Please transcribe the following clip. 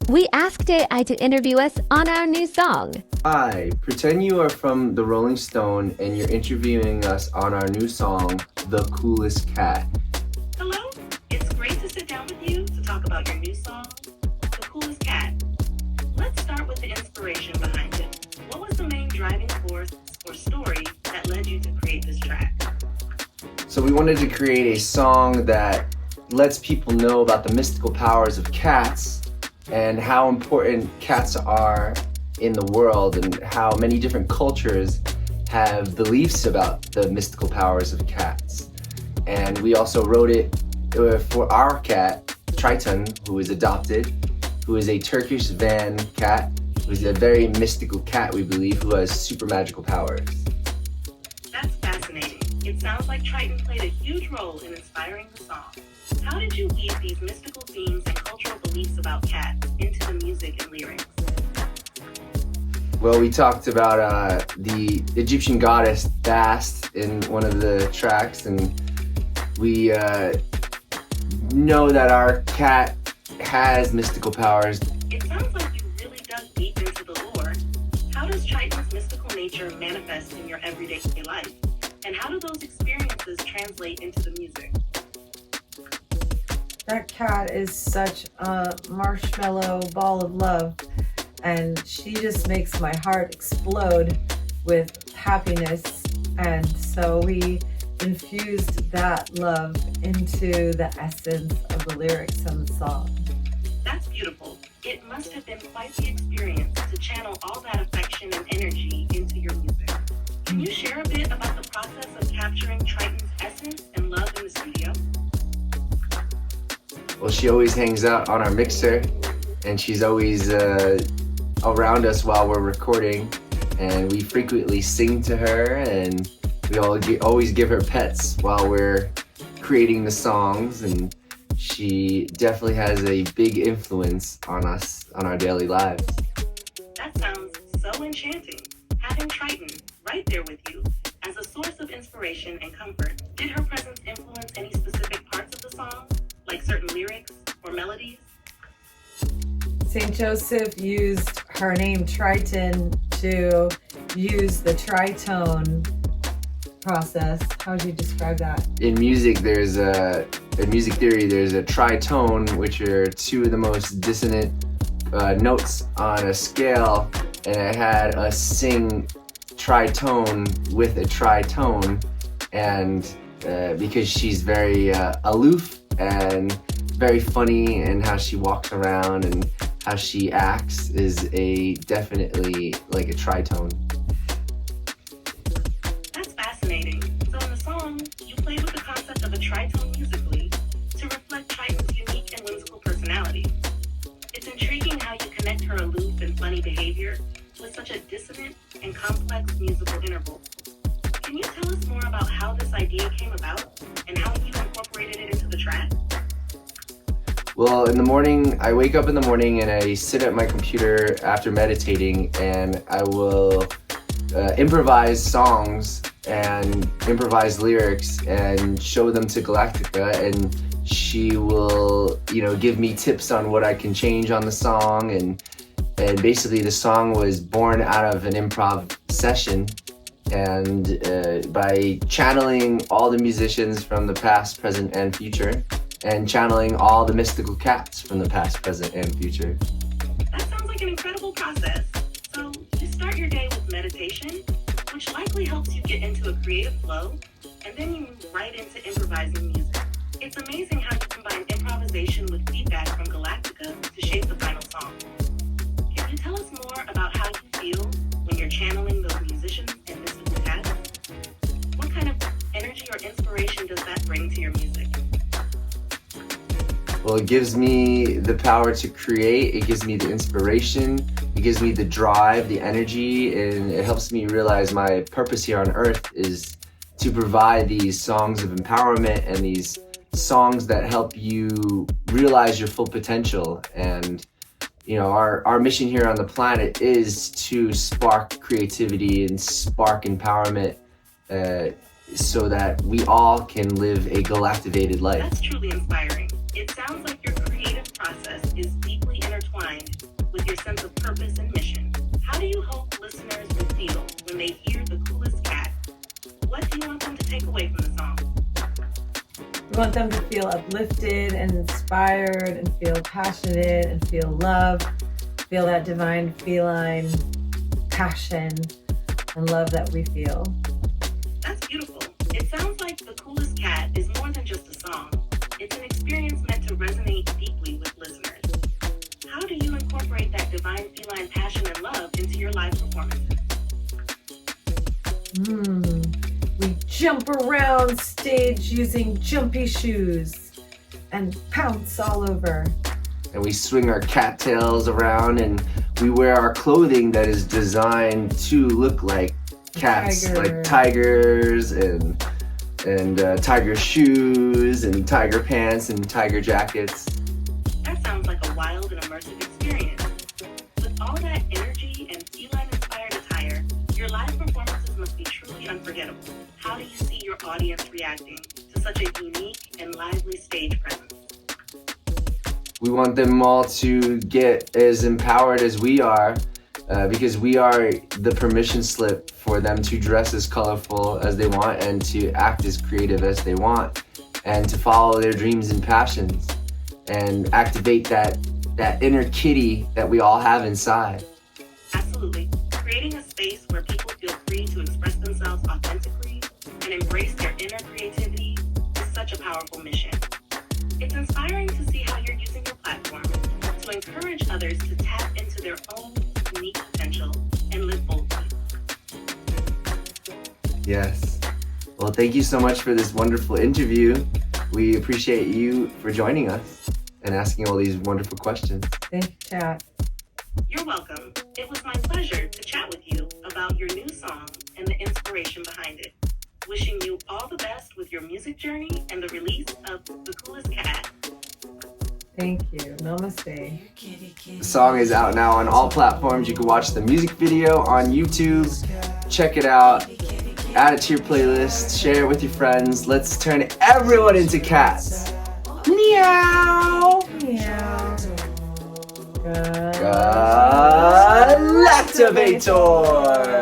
We asked AI to interview us on our new song. Hi, pretend you are from the Rolling Stone and you're interviewing us on our new song, The Coolest Cat. Hello, it's great to sit down with you to talk about your new song, The Coolest Cat. Let's start with the inspiration behind it. What was the main driving force or story that led you to create this track? So we wanted to create a song that lets people know about the mystical powers of cats and how important cats are in the world and how many different cultures have beliefs about the mystical powers of cats. And we also wrote it for our cat, Triton, who is adopted, who is a Turkish van cat, who is a very mystical cat, we believe, who has super magical powers. That's fascinating. It sounds like Triton played a huge role in inspiring the song. How did you weave these mystical themes and cultural beliefs about cats into the music and lyrics? Well, we talked about the Egyptian goddess Bast in one of the tracks, and we know that our cat has mystical powers. It sounds like you really dug deep into the lore. How does Triton's mystical nature manifest in your everyday life? And how do those experiences translate into the music? That cat is such a marshmallow ball of love, and she just makes my heart explode with happiness. And so we infused that love into the essence of the lyrics and the song. That's beautiful. It must have been quite the experience to channel all that affection and energy into your music. Can you share a bit about the process of capturing Triton's essence and love in the studio? Well, she always hangs out on our mixer, and she's always around us while we're recording, and we frequently sing to her, and we always give her pets while we're creating the songs, and she definitely has a big influence on us, on our daily lives. That sounds so enchanting. Having Triton right there with you as a source of inspiration and comfort, did her presence influence any specific parts of the song, like certain lyrics or melodies? St. Joseph used her name Triton to use the tritone process. How would you describe that? In music, in music theory, there's a tritone, which are two of the most dissonant notes on a scale, and it had us sing tritone with a tritone, and because she's very aloof and very funny, and how she walks around and how she acts is definitely like a tritone. That's fascinating. So in the song, you played with the concept of a tritone musically to reflect Triton's unique and whimsical personality. It's intriguing how you connect her aloof and funny behavior with such a dissonant and complex musical interval. Can you tell us more about how this idea came about and how you incorporated it into the track? Well, in the morning, I wake up in the morning and I sit at my computer after meditating, and I will improvise songs and improvise lyrics and show them to Galactica, and she will, give me tips on what I can change on the song, and basically the song was born out of an improv session, and by channeling all the musicians from the past, present, and future, and channeling all the mystical cats from the past, present, and future. That sounds like an incredible process. So you start your day with meditation, which likely helps you get into a creative flow, and then you move right into improvising music. It's amazing how you combine improvisation with feedback from Galactica to shape the final song. Can you tell us more about how you feel when you're channeling those musicians and mystical cats? What kind of energy or inspiration does that bring to your music? Well, it gives me the power to create, it gives me the inspiration, it gives me the drive, the energy, and it helps me realize my purpose here on Earth is to provide these songs of empowerment and these songs that help you realize your full potential. And our mission here on the planet is to spark creativity and spark empowerment so that we all can live a galactivated life. That's truly inspiring. It sounds like your creative process is deeply intertwined your sense of purpose and mission. How do you hope listeners will feel when they hear The Coolest Cat? What do you want them to take away from the song? We want them to feel uplifted and inspired and feel passionate and feel love, feel that divine feline passion and love that we feel. That's beautiful. It sounds like The Coolest Cat is more than just a song. It's an experience meant to resonate deeply with listeners. How do you incorporate that divine feline passion and love into your live performances? We jump around stage using jumpy shoes and pounce all over. And we swing our cattails around, and we wear our clothing that is designed to look like cats, Tiger. like tigers and tiger shoes and tiger pants and tiger jackets. That sounds like a wild and immersive experience. With all that energy and feline-inspired attire, your live performances must be truly unforgettable. How do you see your audience reacting to such a unique and lively stage presence? We want them all to get as empowered as we are, because we are the permission slip for them to dress as colorful as they want and to act as creative as they want and to follow their dreams and passions and activate that inner kitty that we all have inside. Absolutely. Creating a space where people feel free to express themselves authentically and embrace their inner creativity is such a powerful mission. It's inspiring to see how you're using your platform to encourage others to tap into their own unique potential and live boldly. Yes. Well, thank you so much for this wonderful interview. We appreciate you for joining us and asking all these wonderful questions. Thank you, chat. You're welcome. It was my pleasure to chat with you about your new song and the inspiration behind it. Wishing you all the best with your music journey and the release of The Coolest Cat. Thank you. Namaste. The song is out now on all platforms. You can watch the music video on YouTube. Check it out. Add it to your playlist. Share it with your friends. Let's turn everyone into cats. Meow. Meow. Galactivators.